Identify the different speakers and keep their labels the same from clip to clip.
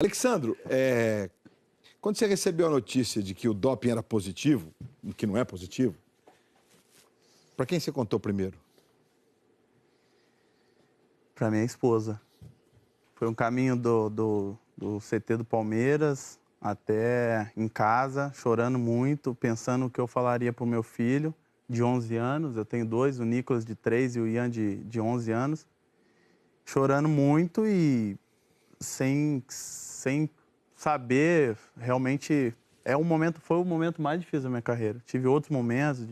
Speaker 1: Alexandro, quando você recebeu a notícia de que o doping era positivo, que não é positivo, para quem você contou primeiro?
Speaker 2: Para minha esposa. Foi um caminho do CT do Palmeiras até em casa, chorando muito, pensando o que eu falaria para o meu filho de 11 anos. Eu tenho dois, o Nicolas de 3 e o Ian de 11 anos. Chorando muito e sem saber, realmente, foi o momento mais difícil da minha carreira. Tive outros momentos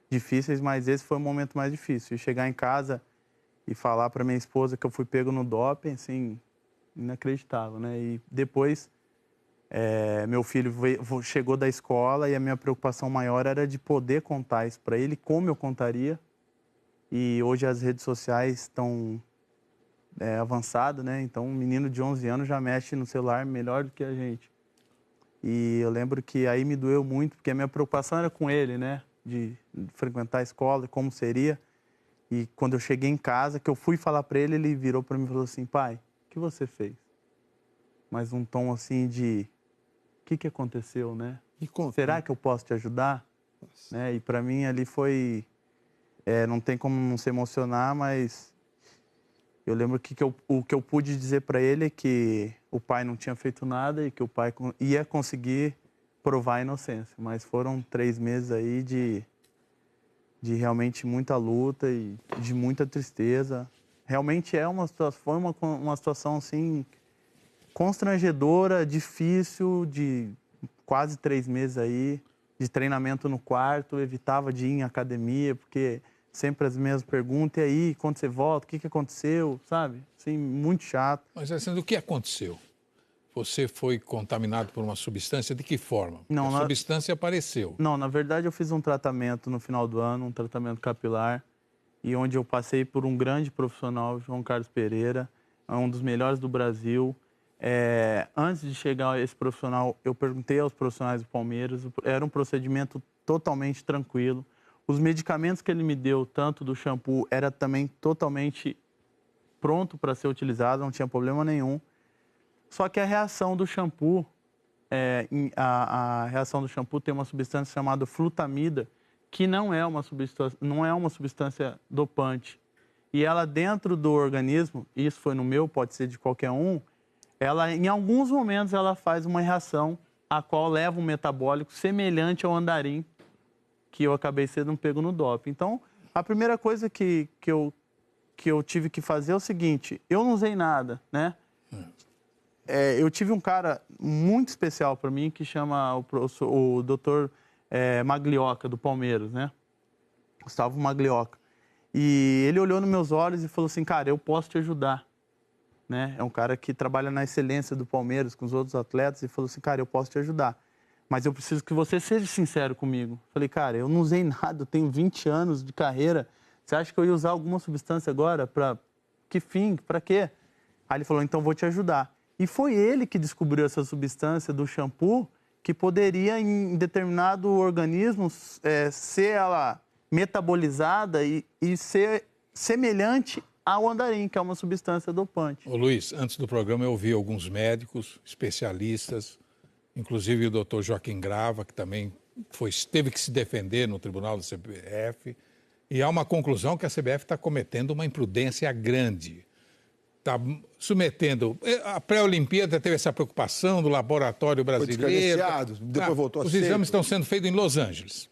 Speaker 2: difíceis, mas esse foi o momento mais difícil. E chegar em casa e falar para minha esposa que eu fui pego no doping, assim, inacreditável, né? E depois, meu filho chegou da escola e a minha preocupação maior era de poder contar isso para ele, como eu contaria. E hoje as redes sociais estão avançado, né? Então, um menino de 11 anos já mexe no celular melhor do que a gente. E eu lembro que aí me doeu muito, porque a minha preocupação era com ele, né? De frequentar a escola, como seria. E quando eu cheguei em casa, que eu fui falar para ele, ele virou para mim e falou assim: pai, o que você fez? Mas um tom assim de: o que aconteceu, né? Será que eu posso te ajudar? Né? E para mim ali foi... não tem como não se emocionar, mas... Eu lembro que o que eu pude dizer para ele é que o pai não tinha feito nada e que o pai ia conseguir provar a inocência. Mas foram 3 meses aí de realmente muita luta e de muita tristeza. Realmente foi uma situação assim, constrangedora, difícil, de quase 3 meses aí, de treinamento no quarto, evitava de ir em academia, porque... sempre as mesmas perguntas, e aí, quando você volta, o que aconteceu, sabe? Assim, muito chato.
Speaker 3: Mas, Alessandro, o que aconteceu? Você foi contaminado por uma substância, de que forma?
Speaker 2: Não,
Speaker 3: a substância apareceu.
Speaker 2: Não, na verdade eu fiz um tratamento no final do ano, um tratamento capilar, e onde eu passei por um grande profissional, João Carlos Pereira, um dos melhores do Brasil. Antes de chegar a esse profissional, eu perguntei aos profissionais do Palmeiras, era um procedimento totalmente tranquilo. Os medicamentos que ele me deu, tanto do shampoo, era também totalmente pronto para ser utilizado, não tinha problema nenhum. Só que a reação do shampoo, a reação do shampoo tem uma substância chamada flutamida, que não é uma substância dopante. E ela dentro do organismo, isso foi no meu, pode ser de qualquer um, ela em alguns momentos ela faz uma reação a qual leva um metabólico semelhante ao andarim, que eu acabei sendo pego no doping. Então, a primeira coisa que eu tive que fazer é o seguinte: eu não usei nada, né? Eu tive um cara muito especial para mim, que chama o Dr. Maglioca, do Palmeiras, né? Gustavo Maglioca. E ele olhou nos meus olhos e falou assim: cara, eu posso te ajudar. Né? É um cara que trabalha na excelência do Palmeiras com os outros atletas e falou assim: cara, eu posso te ajudar. Mas eu preciso que você seja sincero comigo. Falei: cara, eu não usei nada, eu tenho 20 anos de carreira. Você acha que eu ia usar alguma substância agora? Para que fim? Para quê? Aí ele falou: então vou te ajudar. E foi ele que descobriu essa substância do shampoo, que poderia, em determinado organismo, ser ela metabolizada e ser semelhante ao andarim, que é uma substância dopante.
Speaker 3: Ô Luiz, antes do programa eu ouvi alguns médicos, especialistas, inclusive o doutor Joaquim Grava, que também teve que se defender no tribunal da CBF, e há uma conclusão que a CBF está cometendo uma imprudência grande. Está submetendo... A pré-Olimpíada teve essa preocupação do laboratório brasileiro.
Speaker 1: Foi descredenciado, depois voltou a ser.
Speaker 3: Os exames estão sendo feitos em Los Angeles.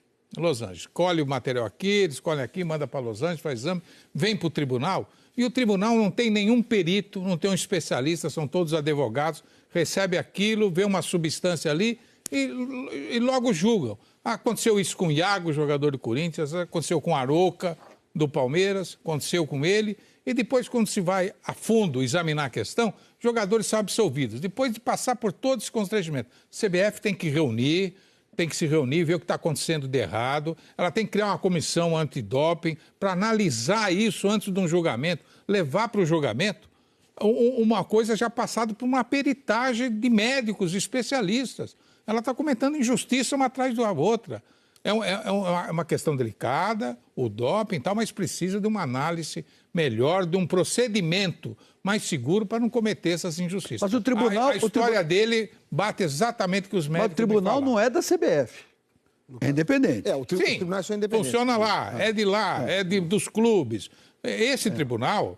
Speaker 3: Colhe o material aqui, eles colhem aqui, manda para Los Angeles, faz exame, vem para o tribunal, e o tribunal não tem nenhum perito, não tem um especialista, são todos advogados, recebe aquilo, vê uma substância ali e logo julgam. Aconteceu isso com o Iago, jogador do Corinthians, aconteceu com o Arouca, do Palmeiras, aconteceu com ele, e depois, quando se vai a fundo examinar a questão, jogadores são absolvidos. Depois de passar por todo esse constrangimento, a CBF tem que se reunir, ver o que está acontecendo de errado, ela tem que criar uma comissão antidoping para analisar isso antes de um julgamento, levar para o julgamento uma coisa já passada por uma peritagem de médicos especialistas. Ela está cometendo injustiça uma atrás da outra. É uma questão delicada, o doping e tal, mas precisa de uma análise melhor, de um procedimento mais seguro para não cometer essas injustiças.
Speaker 4: Mas o tribunal...
Speaker 3: A história dele bate exatamente com os médicos.
Speaker 4: Mas o tribunal não é da CBF. É independente.
Speaker 1: Os tribunais são independentes.
Speaker 3: Funciona lá, é de lá, dos clubes. Esse tribunal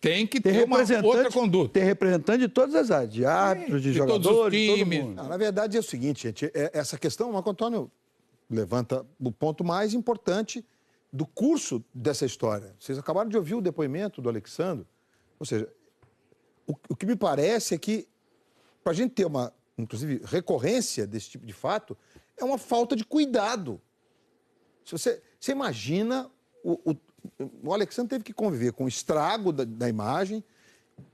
Speaker 3: tem que ter uma outra conduta.
Speaker 4: Tem representante de todas as áreas, de árbitros, de jogadores,
Speaker 3: todos os
Speaker 4: de todo
Speaker 3: times.
Speaker 4: mundo.
Speaker 1: Não, na verdade é o seguinte, gente, essa questão, o Marco Antônio levanta o ponto mais importante do curso dessa história. Vocês acabaram de ouvir o depoimento do Alexandre. Ou seja, o que me parece é que, para a gente ter uma, inclusive, recorrência desse tipo de fato, é uma falta de cuidado. Se você imagina, o Alexandre teve que conviver com o estrago da imagem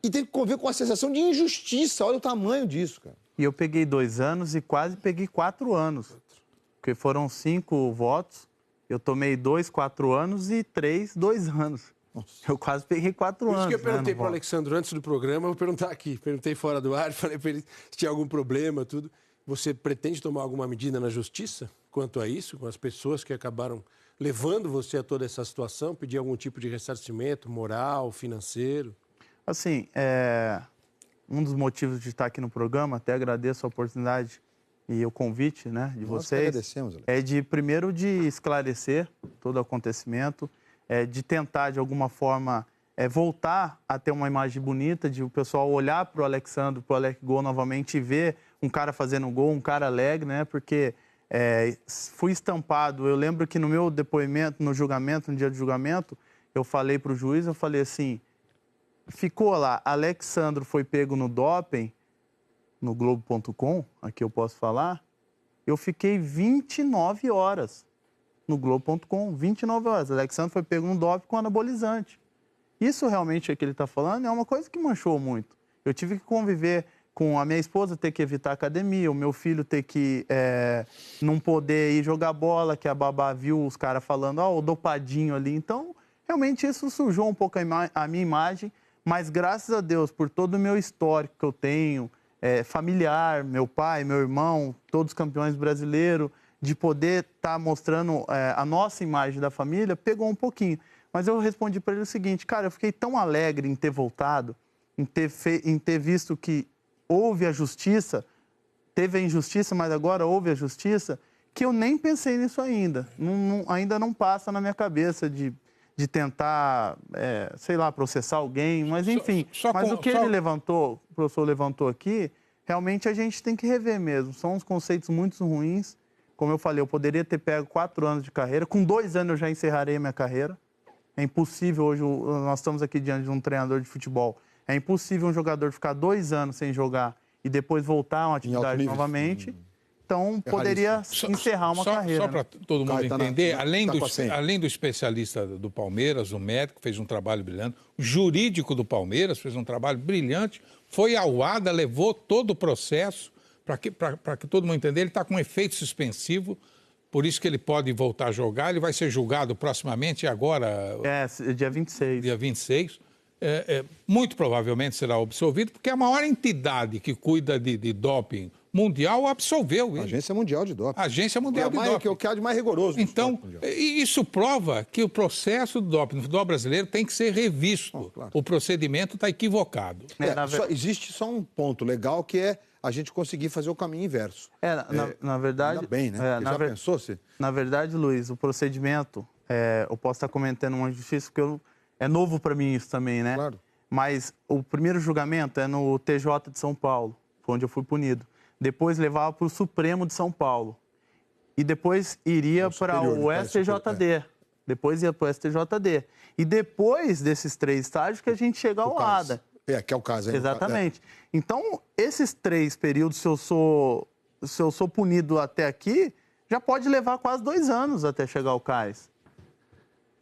Speaker 1: e teve que conviver com a sensação de injustiça. Olha o tamanho disso, cara.
Speaker 2: E eu peguei 2 anos e quase peguei 4 anos. Porque foram 5 votos. Eu tomei 2, 4 anos e 3, 2 anos. Nossa. Eu quase peguei 4 anos.
Speaker 5: Por isso que eu perguntei
Speaker 2: para
Speaker 5: o Alexandre antes do programa, eu vou perguntar aqui. Perguntei fora do ar, falei para ele se tinha algum problema, tudo. Você pretende tomar alguma medida na justiça quanto a isso, com as pessoas que acabaram levando você a toda essa situação? Pedir algum tipo de ressarcimento moral, financeiro?
Speaker 2: Assim, um dos motivos de estar aqui no programa, até agradeço a oportunidade e o convite, né, de
Speaker 1: Nós
Speaker 2: vocês,
Speaker 1: agradecemos, Alex.
Speaker 2: é primeiro de esclarecer todo o acontecimento, de tentar, de alguma forma, voltar a ter uma imagem bonita, de o pessoal olhar para o Alexandre, para o Alec Gol novamente e ver um cara fazendo gol, um cara alegre, né, porque fui estampado. Eu lembro que no meu depoimento, no julgamento, no dia do julgamento, eu falei para o juiz, eu falei assim, ficou lá, Alexandre foi pego no doping, no Globo.com, aqui eu posso falar, eu fiquei 29 horas no Globo.com, 29 horas. Alexandre foi pego no doping com anabolizante. Isso realmente é que ele está falando, é uma coisa que manchou muito. Eu tive que conviver com a minha esposa ter que evitar a academia, o meu filho ter que não poder ir jogar bola, que a babá viu os caras falando, o dopadinho ali. Então, realmente isso sujou um pouco a minha imagem, mas graças a Deus, por todo o meu histórico que eu tenho, familiar, meu pai, meu irmão, todos campeões brasileiros, de poder estar mostrando a nossa imagem da família, pegou um pouquinho. Mas eu respondi para ele o seguinte, cara, eu fiquei tão alegre em ter voltado, em ter visto que houve a justiça, teve a injustiça, mas agora houve a justiça, que eu nem pensei nisso ainda. Ainda não passa na minha cabeça de tentar, sei lá, processar alguém, mas enfim. Mas o que ele levantou, o professor levantou aqui, realmente a gente tem que rever mesmo. São uns conceitos muito ruins. Como eu falei, eu poderia ter pego 4 anos de carreira. Com 2 anos eu já encerrarei a minha carreira. É impossível hoje, nós estamos aqui diante de um treinador de futebol. É impossível um jogador ficar 2 anos sem jogar e depois voltar a uma atividade novamente. Então, poderia encerrar uma carreira.
Speaker 3: Só para todo mundo entender, além do especialista do Palmeiras, o médico fez um trabalho brilhante, o jurídico do Palmeiras fez um trabalho brilhante, foi ao ADA, levou todo o processo, para que todo mundo entenda, ele está com efeito suspensivo, por isso que ele pode voltar a jogar, ele vai ser julgado proximamente agora...
Speaker 2: dia 26.
Speaker 3: Dia 26. Muito provavelmente será absolvido, porque a maior entidade que cuida de doping mundial absolveu ele.
Speaker 1: Agência Mundial de Doping.
Speaker 3: Agência Mundial de Doping.
Speaker 1: Que é o que há de mais rigoroso.
Speaker 3: Então, isso prova que o processo do doping no futebol brasileiro tem que ser revisto. Claro. O procedimento está equivocado.
Speaker 1: Existe só um ponto legal, que é a gente conseguir fazer o caminho inverso.
Speaker 2: Na verdade...
Speaker 1: Ainda bem, né? Já pensou se...
Speaker 2: Na verdade, Luiz, o procedimento, eu posso estar comentando uma injustiça, porque é novo para mim isso também, né?
Speaker 1: Claro.
Speaker 2: Mas o primeiro julgamento é no TJ de São Paulo, foi onde eu fui punido. Depois levava para o Supremo de São Paulo. E depois iria para o STJD. Depois ia para o STJD. E depois desses 3 estágios que a gente chega ao ADA.
Speaker 1: Que é o caso.
Speaker 2: Exatamente. Então, esses 3 períodos, se eu sou punido até aqui, já pode levar quase 2 anos até chegar ao CAIS.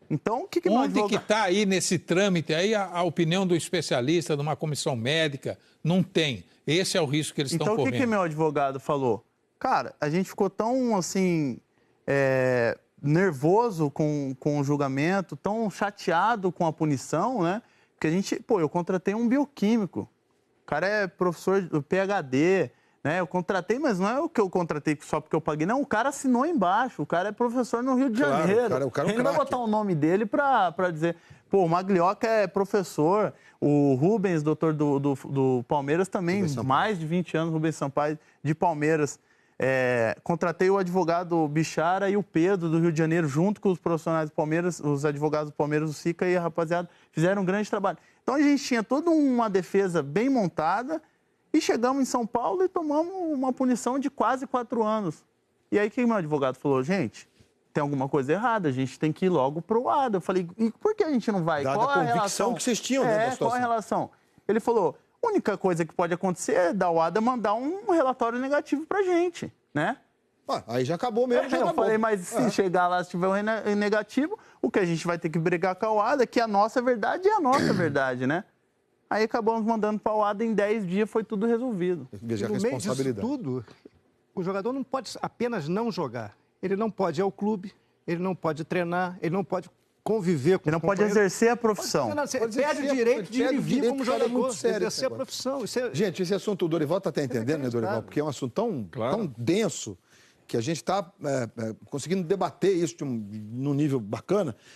Speaker 2: Então, o que
Speaker 3: onde que está aí nesse trâmite aí a opinião do especialista, de uma comissão médica? Não tem. Esse é o risco que eles estão correndo.
Speaker 2: Então, o que meu advogado falou? Cara, a gente ficou tão, assim, nervoso com o julgamento, tão chateado com a punição, né? Que eu contratei um bioquímico. O cara é professor do PhD, né? Eu contratei, mas não é o que eu contratei só porque eu paguei. Não, o cara assinou embaixo. O cara é professor no Rio de
Speaker 1: Claro,
Speaker 2: Janeiro.
Speaker 1: o cara é um
Speaker 2: Ele não vai
Speaker 1: craque.
Speaker 2: botar o nome dele para dizer... Pô, o Maglioca é professor. O Rubens, doutor do Palmeiras, também, mais de 20 anos, Rubens Sampaio, de Palmeiras. Contratei o advogado Bichara e o Pedro, do Rio de Janeiro, junto com os profissionais do Palmeiras, os advogados do Palmeiras, o Sica e a rapaziada, fizeram um grande trabalho. Então, a gente tinha toda uma defesa bem montada e chegamos em São Paulo e tomamos uma punição de quase 4 anos. E aí, o que meu advogado falou? Gente, tem alguma coisa errada, a gente tem que ir logo pro ADA. Eu falei, e por que a gente não vai?
Speaker 1: Dada
Speaker 2: Qual
Speaker 1: a convicção
Speaker 2: relação
Speaker 1: que vocês tinham dentro da situação.
Speaker 2: Qual a relação? Ele falou, a única coisa que pode acontecer é da ADA mandar um relatório negativo pra gente, né?
Speaker 1: Aí já acabou mesmo, já
Speaker 2: Eu
Speaker 1: acabou.
Speaker 2: falei, mas se chegar lá, se tiver um negativo, o que a gente vai ter que brigar com a ADA, que a nossa verdade é a nossa verdade, né? Aí acabamos mandando para a ADA, em 10 dias foi tudo resolvido.
Speaker 1: Veja a
Speaker 6: No meio disso
Speaker 1: responsabilidade.
Speaker 6: tudo, o jogador não pode apenas não jogar. Ele não pode ir ao clube, ele não pode treinar, ele não pode conviver com
Speaker 2: Ele não
Speaker 6: os
Speaker 2: pode
Speaker 6: companheiros.
Speaker 2: exercer a profissão.
Speaker 6: Você
Speaker 1: Pode
Speaker 6: perde o
Speaker 1: exercer,
Speaker 6: direito de ir
Speaker 1: perde
Speaker 6: e
Speaker 1: o
Speaker 6: vir
Speaker 1: direito,
Speaker 6: como
Speaker 1: cara, é muito
Speaker 6: jogador,
Speaker 1: sério esse
Speaker 6: exercer a
Speaker 1: negócio.
Speaker 6: profissão. Isso é...
Speaker 1: Gente, esse assunto o Dorival está até entendendo, né, Dorival? Porque é um assunto tão denso que a gente está conseguindo debater isso num nível bacana.